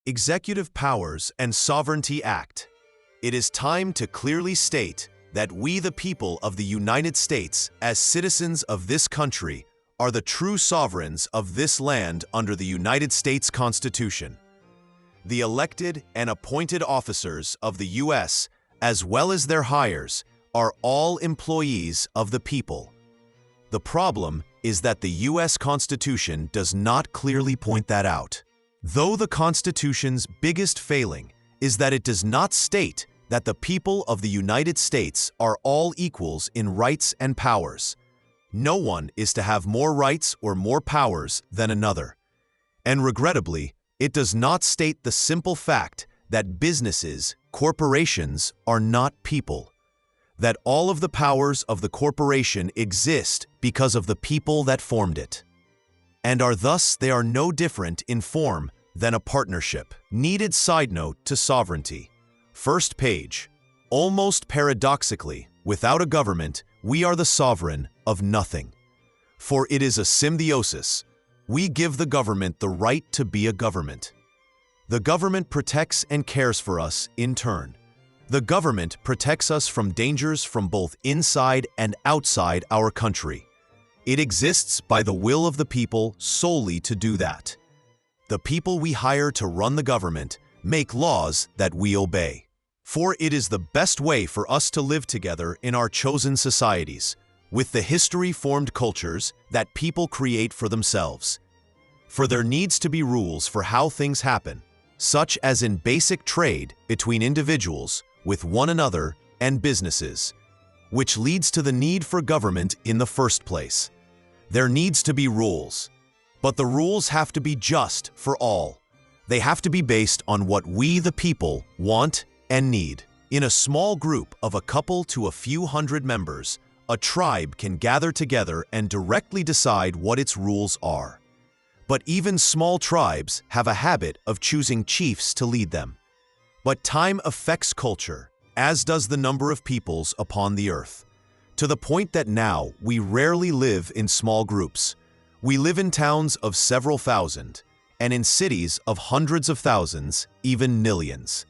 Executive Powers and Sovereignty Act. It is time to clearly state that we, the people of the United States, as citizens of this country, are the true sovereigns of this land under the United States Constitution. The elected and appointed officers of the U.S., as well as their hires, are all employees of the people. The problem is that the U.S. Constitution does not clearly point that out. Though the Constitution's biggest failing is that it does not state that the people of the United States are all equals in rights and powers. No one is to have more rights or more powers than another. And regrettably, it does not state the simple fact that businesses, corporations, are not people. That all of the powers of the corporation exist because of the people that formed it. And they are no different in form than a partnership. Needed side note to sovereignty. First page. Almost paradoxically, without a government, we are the sovereign of nothing. For it is a symbiosis. We give the government the right to be a government. The government protects and cares for us in turn. The government protects us from dangers from both inside and outside our country. It exists by the will of the people solely to do that. The people we hire to run the government make laws that we obey. For it is the best way for us to live together in our chosen societies, with the history-formed cultures that people create for themselves. For there needs to be rules for how things happen, such as in basic trade between individuals, with one another, and businesses, which leads to the need for government in the first place. There needs to be rules, but the rules have to be just for all. They have to be based on what we, the people, want and need. In a small group of a couple to a few hundred members, a tribe can gather together and directly decide what its rules are. But even small tribes have a habit of choosing chiefs to lead them. But time affects culture, as does the number of peoples upon the earth, to the point that now we rarely live in small groups. We live in towns of several thousand, and in cities of hundreds of thousands, even millions.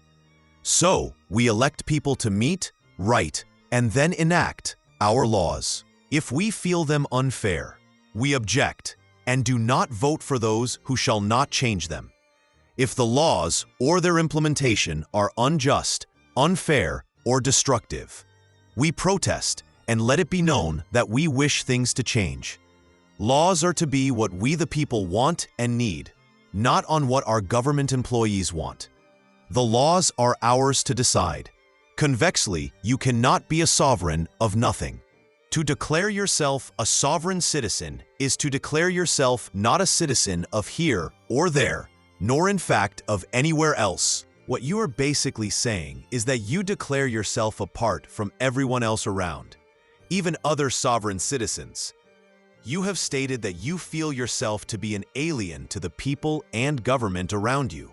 So, we elect people to meet, write, and then enact our laws. If we feel them unfair, we object and do not vote for those who shall not change them. If the laws or their implementation are unjust, unfair, or destructive, we protest and let it be known that we wish things to change. Laws are to be what we the people want and need, not on what our government employees want. The laws are ours to decide. Convexly, you cannot be a sovereign of nothing. To declare yourself a sovereign citizen is to declare yourself not a citizen of here or there, nor in fact of anywhere else. What you are basically saying is that you declare yourself apart from everyone else around, even other sovereign citizens. You have stated that you feel yourself to be an alien to the people and government around you.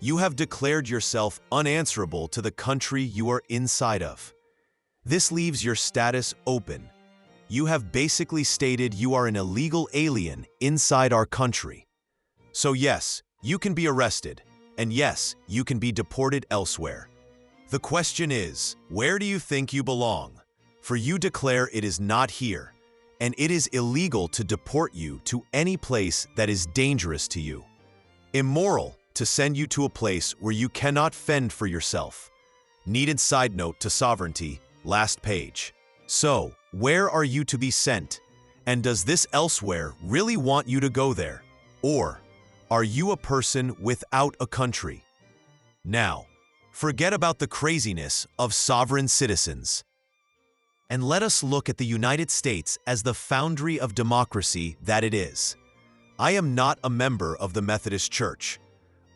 You have declared yourself unanswerable to the country you are inside of. This leaves your status open. You have basically stated you are an illegal alien inside our country. So yes, you can be arrested, and yes, you can be deported elsewhere. The question is, where do you think you belong? For you declare it is not here, and it is illegal to deport you to any place that is dangerous to you. Immoral to send you to a place where you cannot fend for yourself. Needed side note to sovereignty, last page. So, where are you to be sent? And does this elsewhere really want you to go there? Or, are you a person without a country? Now, forget about the craziness of sovereign citizens. And let us look at the United States as the foundry of democracy that it is. I am not a member of the Methodist Church.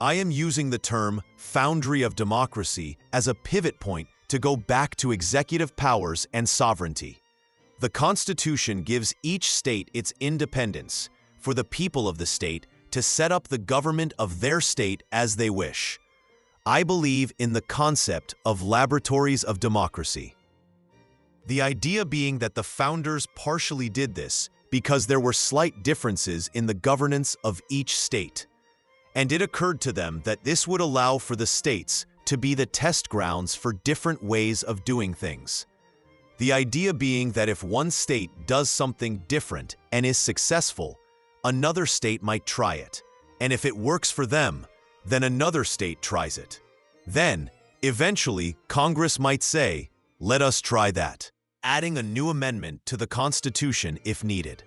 I am using the term foundry of democracy as a pivot point to go back to executive powers and sovereignty. The Constitution gives each state its independence for the people of the state to set up the government of their state as they wish. I believe in the concept of laboratories of democracy. The idea being that the founders partially did this because there were slight differences in the governance of each state. And it occurred to them that this would allow for the states to be the test grounds for different ways of doing things. The idea being that if one state does something different and is successful, another state might try it. And if it works for them, then another state tries it. Then, eventually, Congress might say, "Let us try that," adding a new amendment to the Constitution if needed.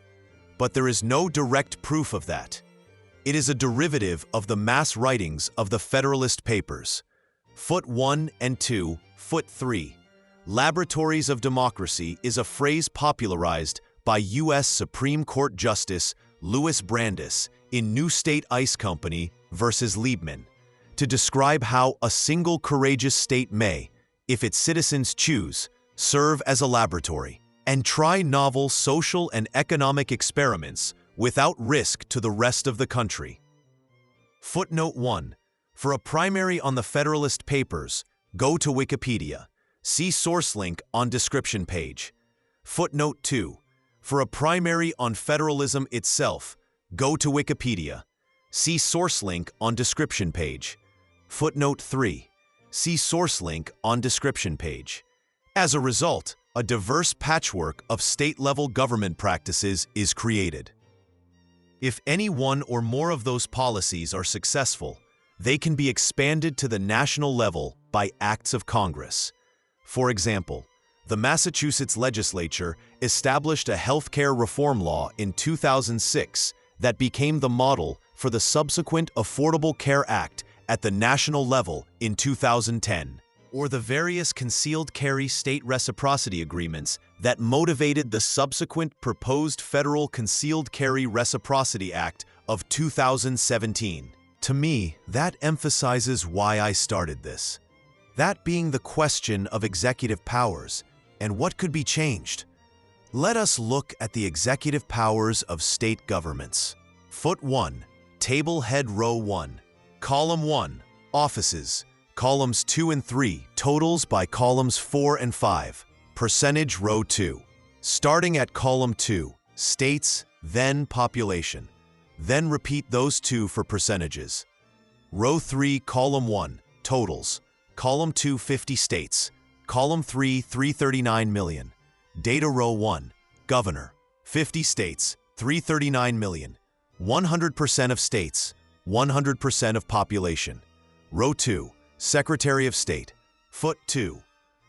But there is no direct proof of that. It is a derivative of the mass writings of the Federalist Papers. Foot 1 and 2, Foot 3. Laboratories of Democracy is a phrase popularized by U.S. Supreme Court Justice Louis Brandeis in New State Ice Company versus Liebman to describe how a single courageous state may, if its citizens choose, serve as a laboratory and try novel social and economic experiments without risk to the rest of the country. Footnote 1. For a primary on the Federalist Papers, go to Wikipedia. See source link on description page. Footnote 2. For a primary on federalism itself, go to Wikipedia. See source link on description page. Footnote 3. See source link on description page. As a result, a diverse patchwork of state-level government practices is created. If any one or more of those policies are successful, they can be expanded to the national level by acts of Congress. For example, the Massachusetts legislature established a healthcare reform law in 2006 that became the model for the subsequent Affordable Care Act at the national level in 2010, or the various concealed carry state reciprocity agreements that motivated the subsequent proposed Federal Concealed Carry Reciprocity Act of 2017. To me, that emphasizes why I started this. That being the question of executive powers and what could be changed. Let us look at the executive powers of state governments. Foot 1, Table Head Row 1, Column 1, Offices, Columns 2 and 3, Totals by Columns 4 and 5, Percentage Row 2. Starting at Column 2, States, then Population. Then repeat those two for percentages. Row 3, Column 1, Totals. Column 2, 50 states. Column 3, 339 million. Data Row 1, Governor. 50 states, 339 million. 100% of states, 100% of population. Row 2, Secretary of State. Foot 2,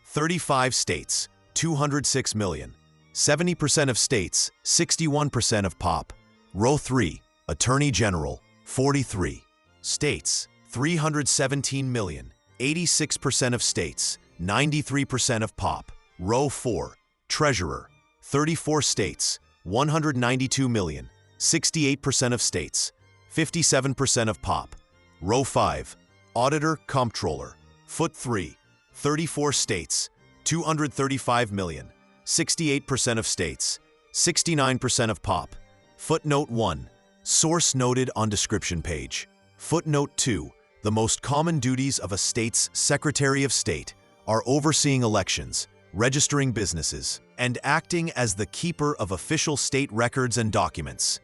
35 states, 206 million. 70% of states, 61% of pop. Row 3, Attorney General. 43 states, 317 million. 86% of states, 93% of pop. Row 4, Treasurer. 34 states, 192 million. 68% of states, 57% of pop. Row 5, Auditor Comptroller. Foot 3, 34 states, 235 million. 68% of states, 69% of pop. Footnote 1, Source noted on description page. Footnote 2, the most common duties of a state's Secretary of State are overseeing elections, registering businesses, and acting as the keeper of official state records and documents.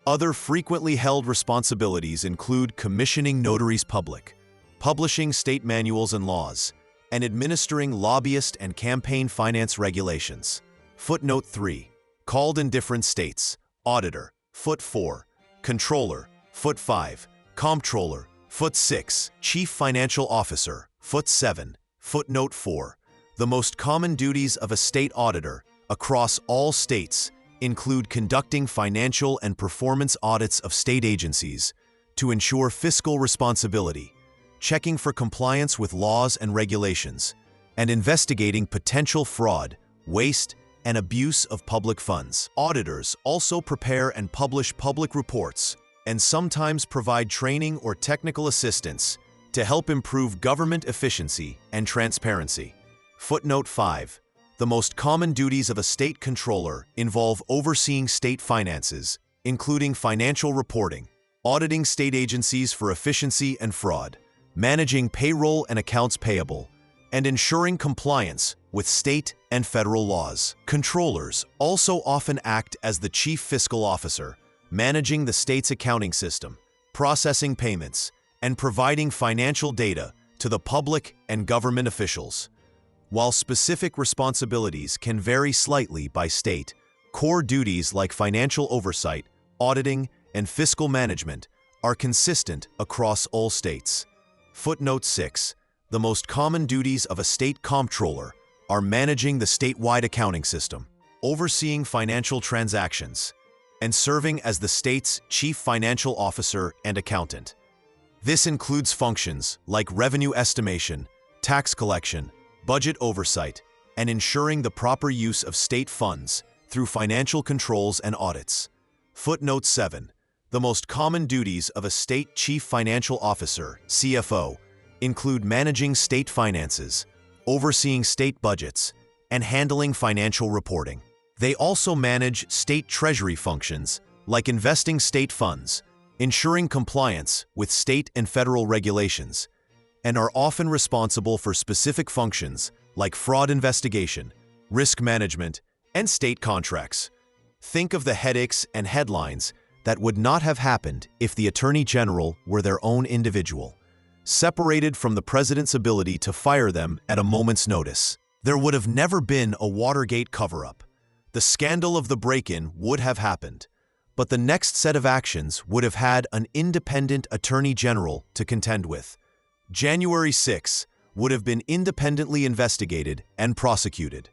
Other frequently held responsibilities include commissioning notaries public, publishing state manuals and laws, and administering lobbyist and campaign finance regulations. Footnote 3, Called in different states, Auditor. Foot 4, Controller. Foot 5, Comptroller. Foot 6, Chief Financial Officer. Foot 7, Footnote 4, the most common duties of a state auditor across all states include conducting financial and performance audits of state agencies to ensure fiscal responsibility, checking for compliance with laws and regulations, and investigating potential fraud, waste, and abuse of public funds. Auditors also prepare and publish public reports and sometimes provide training or technical assistance to help improve government efficiency and transparency. Footnote 5. The most common duties of a state controller involve overseeing state finances, including financial reporting, auditing state agencies for efficiency and fraud, managing payroll and accounts payable, and ensuring compliance with state and federal laws. Controllers also often act as the chief fiscal officer, managing the state's accounting system, processing payments, and providing financial data to the public and government officials. While specific responsibilities can vary slightly by state, core duties like financial oversight, auditing, and fiscal management are consistent across all states. Footnote 6. The most common duties of a state comptroller are managing the statewide accounting system, overseeing financial transactions, and serving as the state's chief financial officer and accountant. This includes functions like revenue estimation, tax collection, budget oversight, and ensuring the proper use of state funds through financial controls and audits. Footnote 7. The most common duties of a state chief financial officer, CFO, include managing state finances, overseeing state budgets, and handling financial reporting. They also manage state treasury functions like investing state funds, ensuring compliance with state and federal regulations, and are often responsible for specific functions like fraud investigation, risk management, and state contracts. Think of the headaches and headlines that would not have happened if the Attorney General were their own individual, separated from the President's ability to fire them at a moment's notice. There would have never been a Watergate cover-up. The scandal of the break-in would have happened, but the next set of actions would have had an independent Attorney General to contend with. January 6 would have been independently investigated and prosecuted.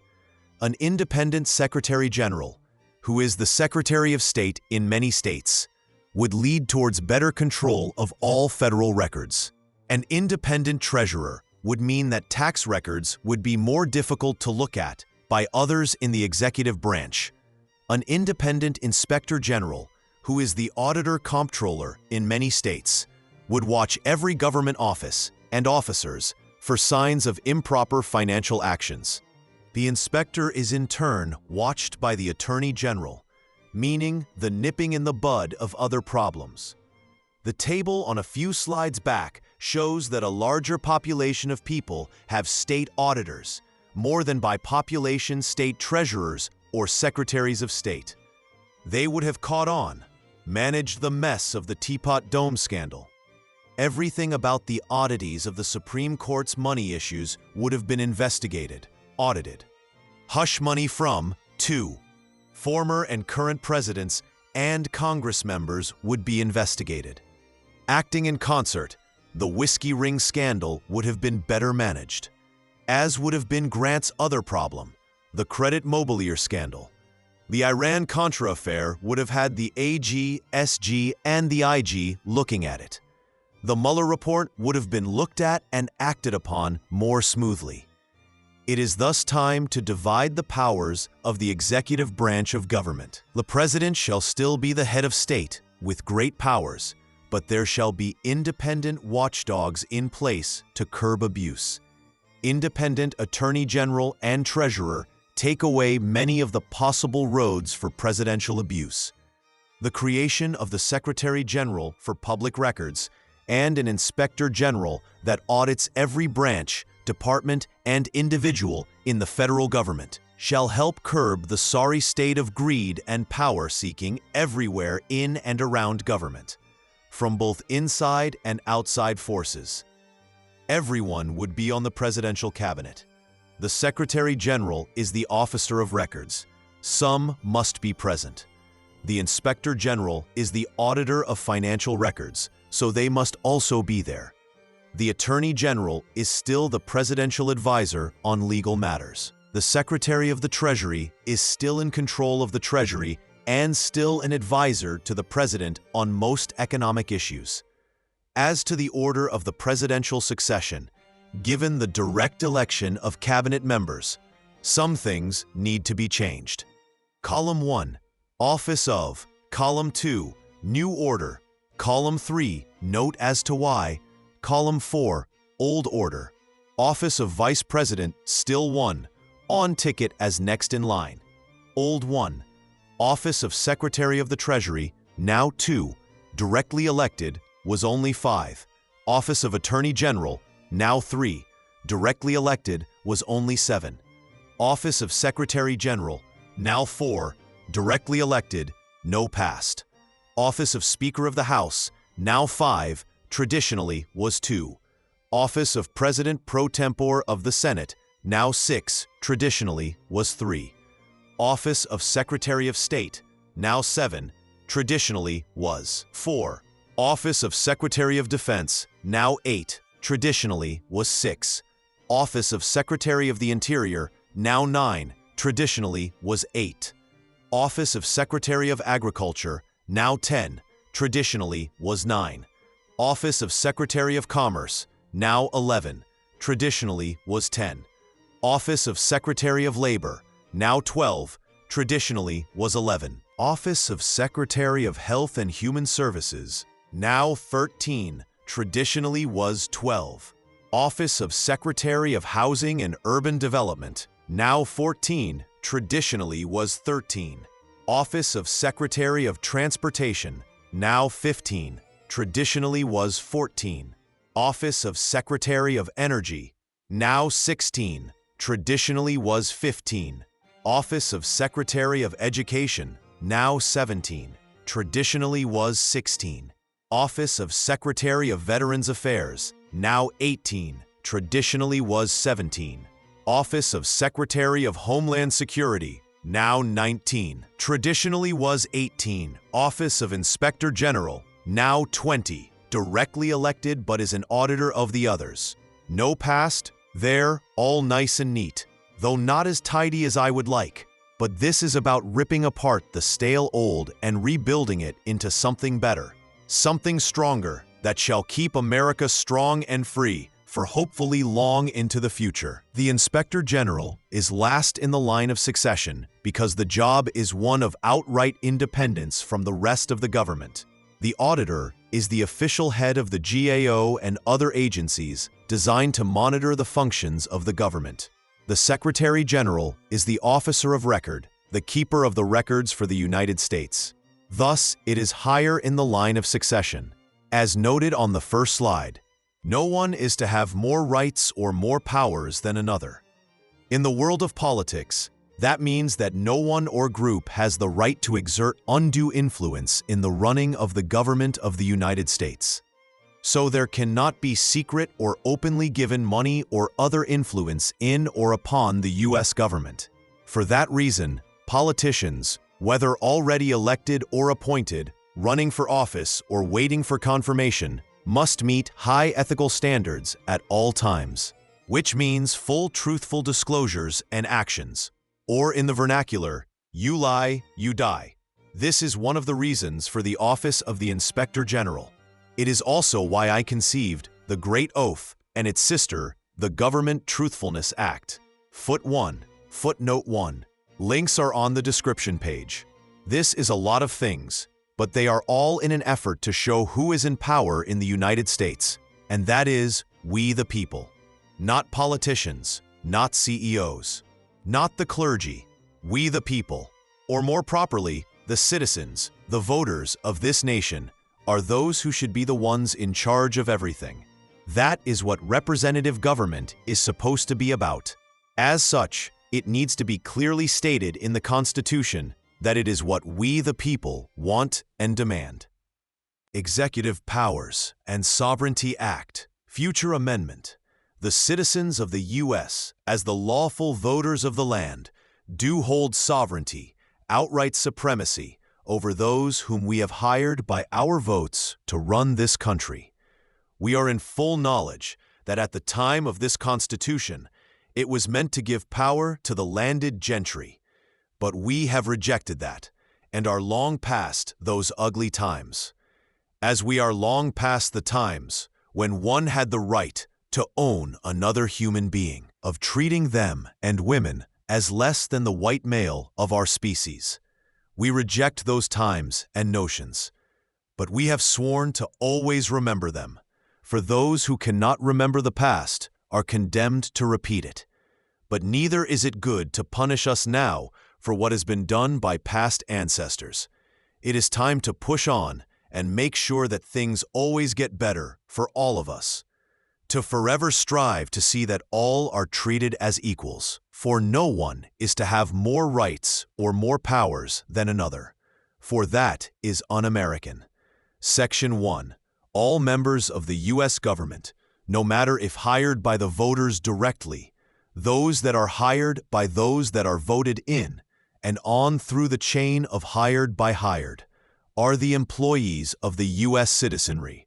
An independent Secretary General, who is the Secretary of State in many states, would lead towards better control of all federal records. An independent treasurer would mean that tax records would be more difficult to look at by others in the executive branch. An independent inspector general, who is the auditor comptroller in many states, would watch every government office and officers for signs of improper financial actions. The inspector is in turn watched by the Attorney General, meaning the nipping in the bud of other problems. The table on a few slides back shows that a larger population of people have state auditors, more than by population state treasurers or secretaries of state. They would have caught on, managed the mess of the Teapot Dome scandal. Everything about the oddities of the Supreme Court's money issues would have been investigated, audited. Hush money from, too. Former and current presidents and Congress members would be investigated. Acting in concert, the whiskey ring scandal would have been better managed, as would have been Grant's other problem, the credit mobilier scandal. The Iran-Contra affair would have had the AG, SG, and the IG looking at it. The Mueller report would have been looked at and acted upon more smoothly. It is thus time to divide the powers of the executive branch of government. The president shall still be the head of state with great powers, but there shall be independent watchdogs in place to curb abuse. Independent Attorney General and Treasurer take away many of the possible roads for presidential abuse. The creation of the Secretary General for Public Records and an Inspector General that audits every branch, department, and individual in the federal government shall help curb the sorry state of greed and power-seeking everywhere in and around government, from both inside and outside forces. Everyone would be on the presidential cabinet. The Secretary General is the officer of records. Some must be present. The Inspector General is the auditor of financial records, so they must also be there. The Attorney General is still the presidential advisor on legal matters. The Secretary of the Treasury is still in control of the Treasury and still an advisor to the President on most economic issues. As to the order of the presidential succession, given the direct election of cabinet members, some things need to be changed. Column 1, Office of. Column 2, New Order. Column 3, Note as to why. Column 4, Old Order. Office of Vice President, still 1, on ticket as next in line. Old 1. Office of Secretary of the Treasury, now 2, directly elected, was only 5. Office of Attorney General, now 3, directly elected, was only 7. Office of Secretary General, now 4, directly elected, no passed. Office of Speaker of the House, now 5, traditionally was 2. Office of President pro tempore of the Senate, now 6, traditionally was 3. Office of Secretary of State, now 7, traditionally was 4. Office of Secretary of Defense, now 8, traditionally was 6. Office of Secretary of the Interior, now 9, traditionally was 8. Office of Secretary of Agriculture, now 10, traditionally was 9. Office of Secretary of Commerce, now 11, traditionally was 10. Office of Secretary of Labor, now 12, traditionally was 11. Office of Secretary of Health and Human Services, now 13, traditionally was 12. Office of Secretary of Housing and Urban Development, now 14, traditionally was 13. Office of Secretary of Transportation, now 15, traditionally was 14. Office of Secretary of Energy, now 16, traditionally was 15. Office of Secretary of Education, now 17, traditionally was 16. Office of Secretary of Veterans Affairs, now 18, traditionally was 17. Office of Secretary of Homeland Security, now 19, traditionally was 18. Office of Inspector General, now 20, directly elected but is an auditor of the others. No past, there, all nice and neat, though not as tidy as I would like. But this is about ripping apart the stale old and rebuilding it into something better, something stronger that shall keep America strong and free for hopefully long into the future. The Inspector General is last in the line of succession because the job is one of outright independence from the rest of the government. The auditor is the official head of the GAO and other agencies designed to monitor the functions of the government. The Secretary General is the officer of record, the keeper of the records for the United States. Thus, it is higher in the line of succession. As noted on the first slide, no one is to have more rights or more powers than another. In the world of politics, that means that no one or group has the right to exert undue influence in the running of the government of the United States. So there cannot be secret or openly given money or other influence in or upon the U.S. government. For that reason, politicians, whether already elected or appointed, running for office or waiting for confirmation, must meet high ethical standards at all times, which means full truthful disclosures and actions. Or in the vernacular, you lie, you die. This is one of the reasons for the office of the Inspector General. It is also why I conceived the Great Oath and its sister, the Government Truthfulness Act. Footnote 1. Links are on the description page. This is a lot of things, but they are all in an effort to show who is in power in the United States, and that is we the people. Not politicians, not CEOs, not the clergy, we the people, or more properly, the citizens, the voters of this nation, are those who should be the ones in charge of everything. That is what representative government is supposed to be about. As such, it needs to be clearly stated in the Constitution that it is what we the people want and demand. Executive Powers and Sovereignty Act, Future Amendment. The citizens of the U.S., as the lawful voters of the land, do hold sovereignty, outright supremacy, over those whom we have hired by our votes to run this country. We are in full knowledge that at the time of this Constitution, it was meant to give power to the landed gentry. But we have rejected that, and are long past those ugly times. As we are long past the times when one had the right to own another human being, of treating them and women as less than the white male of our species. We reject those times and notions, but we have sworn to always remember them, for those who cannot remember the past are condemned to repeat it. But neither is it good to punish us now for what has been done by past ancestors. It is time to push on and make sure that things always get better for all of us. To forever strive to see that all are treated as equals, for no one is to have more rights or more powers than another, for that is un-American. Section 1. all members of the U.S. government, no matter if hired by the voters directly, those that are hired by those that are voted in, and on through the chain of hired by hired, are the employees of the U.S. citizenry.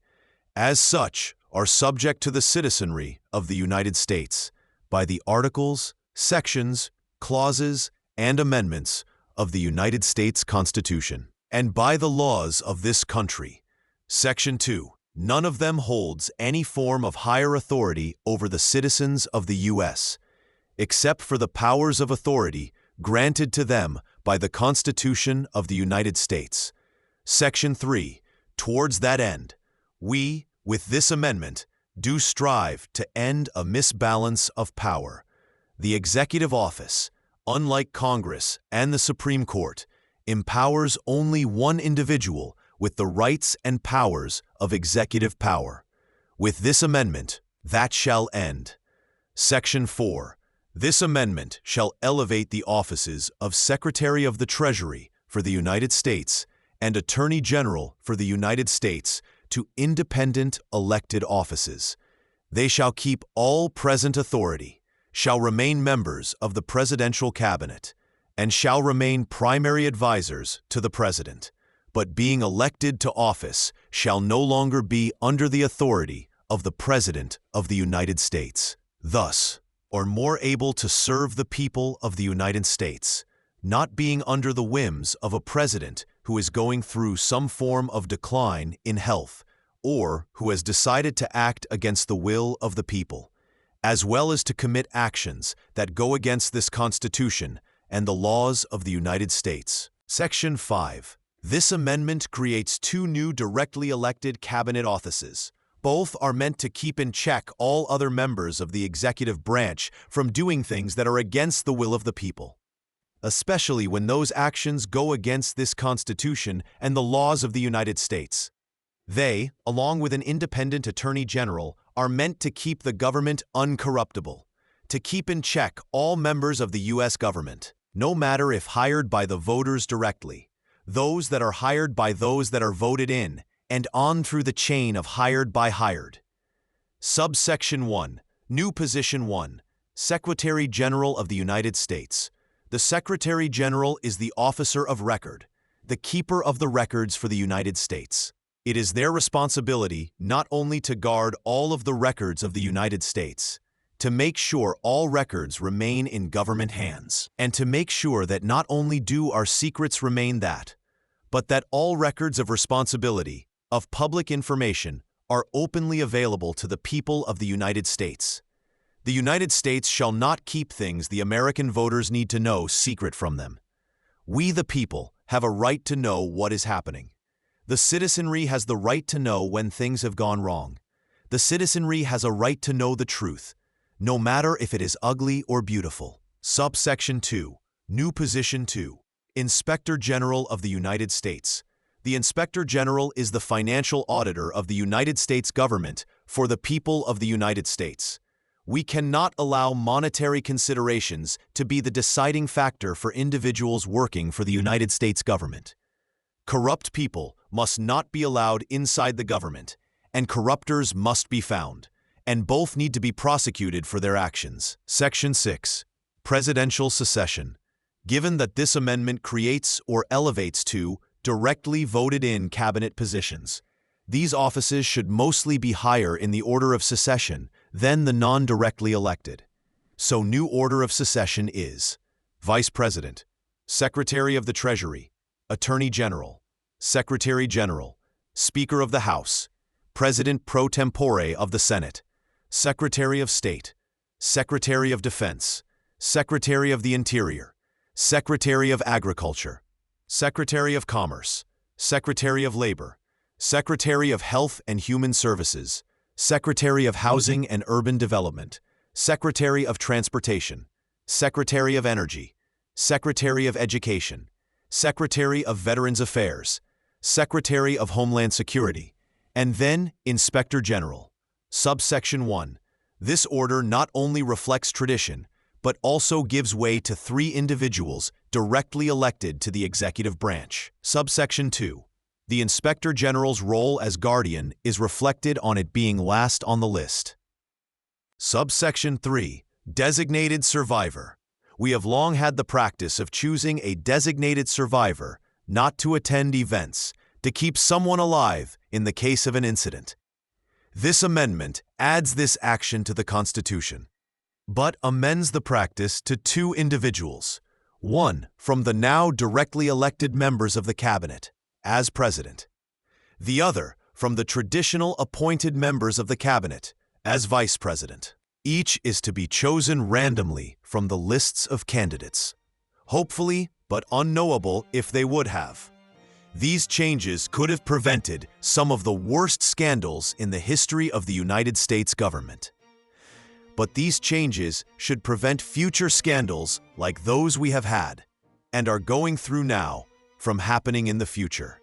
As such, are subject to the citizenry of the United States by the articles, sections, clauses, and amendments of the United States Constitution, and by the laws of this country. Section 2. None of them holds any form of higher authority over the citizens of the U.S., except for the powers of authority granted to them by the Constitution of the United States. Section 3. Towards that end, we, with this amendment, do strive to end a misbalance of power. The executive office, unlike Congress and the Supreme Court, empowers only one individual with the rights and powers of executive power. With this amendment, that shall end. Section 4. This amendment shall elevate the offices of Secretary of the Treasury for the United States and Attorney General for the United States to independent elected offices. They shall keep all present authority, shall remain members of the presidential cabinet, and shall remain primary advisors to the president, but being elected to office shall no longer be under the authority of the President of the United States. Thus, are more able to serve the people of the United States, not being under the whims of a president who is going through some form of decline in health, or who has decided to act against the will of the people, as well as to commit actions that go against this Constitution and the laws of the United States. Section 5. This amendment creates two new directly elected cabinet offices. Both are meant to keep in check all other members of the executive branch from doing things that are against the will of the people, especially when those actions go against this Constitution and the laws of the United States. They, along with an independent Attorney General, are meant to keep the government uncorruptible, to keep in check all members of the U.S. government, no matter if hired by the voters directly, those that are hired by those that are voted in, and on through the chain of hired by hired. Subsection 1. New Position 1. Secretary General of the United States. The Secretary General is the officer of record, the keeper of the records for the United States. It is their responsibility not only to guard all of the records of the United States, to make sure all records remain in government hands, and to make sure that not only do our secrets remain that, but that all records of responsibility, of public information, are openly available to the people of the United States. The United States shall not keep things the American voters need to know secret from them. We, the people, have a right to know what is happening. The citizenry has the right to know when things have gone wrong. The citizenry has a right to know the truth, no matter if it is ugly or beautiful. Subsection 2. New Position 2. Inspector General of the United States. The Inspector General is the financial auditor of the United States government for the people of the United States. We cannot allow monetary considerations to be the deciding factor for individuals working for the United States government. Corrupt people must not be allowed inside the government, and corruptors must be found, and both need to be prosecuted for their actions. Section 6. Presidential Succession. Given that this amendment creates or elevates two directly voted-in cabinet positions, these offices should mostly be higher in the order of succession than the non-directly elected. So new order of succession is Vice President, Secretary of the Treasury, Attorney General, Secretary General, Speaker of the House, President pro tempore of the Senate, Secretary of State, Secretary of Defense, Secretary of the Interior, Secretary of Agriculture, Secretary of Commerce, Secretary of Labor, Secretary of Health and Human Services, Secretary of Housing and Urban Development, Secretary of Transportation, Secretary of Energy, Secretary of Education, Secretary of Veterans Affairs, Secretary of Homeland Security, and then Inspector General. Subsection 1. This order not only reflects tradition, but also gives way to 3 individuals directly elected to the executive branch. Subsection 2. The Inspector General's role as guardian is reflected on it being last on the list. Subsection 3. Designated survivor. We have long had the practice of choosing a designated survivor not to attend events, to keep someone alive in the case of an incident. This amendment adds this action to the Constitution, but amends the practice to 2 individuals, one from the now directly elected members of the Cabinet, as President, the other from the traditional appointed members of the Cabinet, as Vice President. Each is to be chosen randomly from the lists of candidates, hopefully but unknowable if they would have. These changes could have prevented some of the worst scandals in the history of the United States government. But these changes should prevent future scandals like those we have had and are going through now from happening in the future.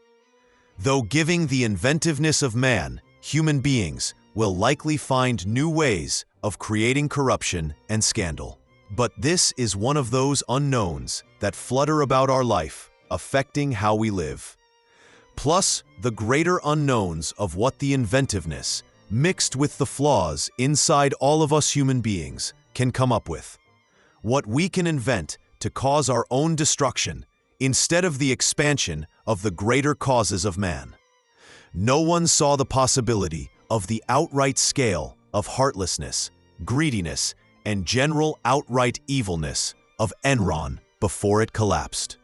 Though giving the inventiveness of man, human beings will likely find new ways of creating corruption and scandal. But this is one of those unknowns that flutter about our life, affecting how we live. Plus, the greater unknowns of what the inventiveness, mixed with the flaws inside all of us human beings, can come up with. What we can invent to cause our own destruction instead of the expansion of the greater causes of man. No one saw the possibility of the outright scale of heartlessness, greediness, and general outright evilness of Enron before it collapsed.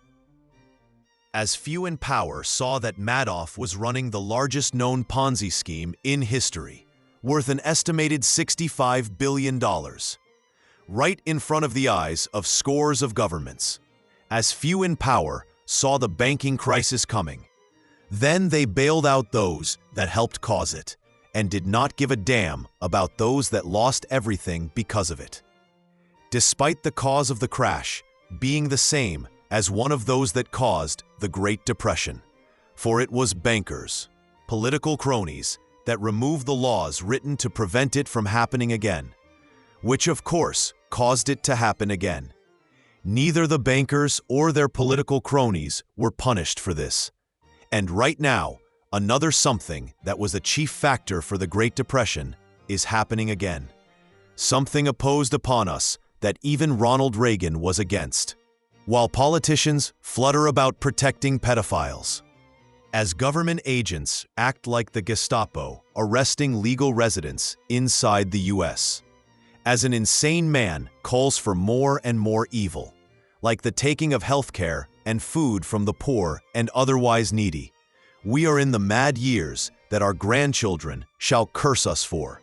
As few in power saw that Madoff was running the largest known Ponzi scheme in history, worth an estimated $65 billion, right in front of the eyes of scores of governments. As few in power saw the banking crisis coming, then they bailed out those that helped cause it, and did not give a damn about those that lost everything because of it. Despite the cause of the crash being the same as one of those that caused the Great Depression, for it was bankers, political cronies, that removed the laws written to prevent it from happening again, which of course caused it to happen again. Neither the bankers or their political cronies were punished for this. And right now, another something that was a chief factor for the Great Depression is happening again. Something opposed upon us that even Ronald Reagan was against. While politicians flutter about protecting pedophiles, as government agents act like the Gestapo, arresting legal residents inside the U.S., as an insane man calls for more and more evil, like the taking of healthcare and food from the poor and otherwise needy, we are in the mad years that our grandchildren shall curse us for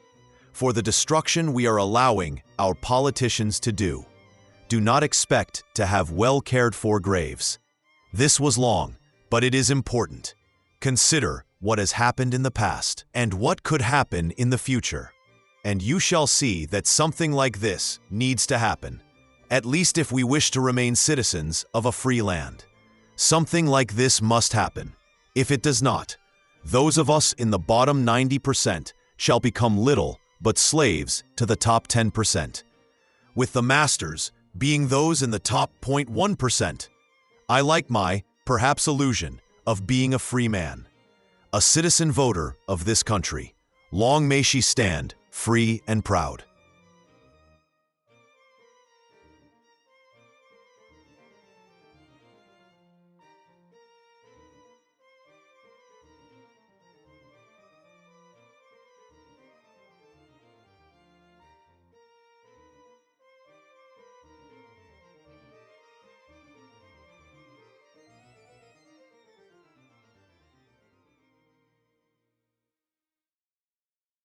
the destruction we are allowing our politicians to do. Do not expect to have well cared for graves. This was long, but it is important. Consider what has happened in the past and what could happen in the future, and you shall see that something like this needs to happen, at least if we wish to remain citizens of a free land. Something like this must happen. If it does not, those of us in the bottom 90% shall become little but slaves to the top 10%, with the masters being those in the top 0.1%. I like my, perhaps, illusion of being a free man, a citizen voter of this country. Long may she stand, free and proud.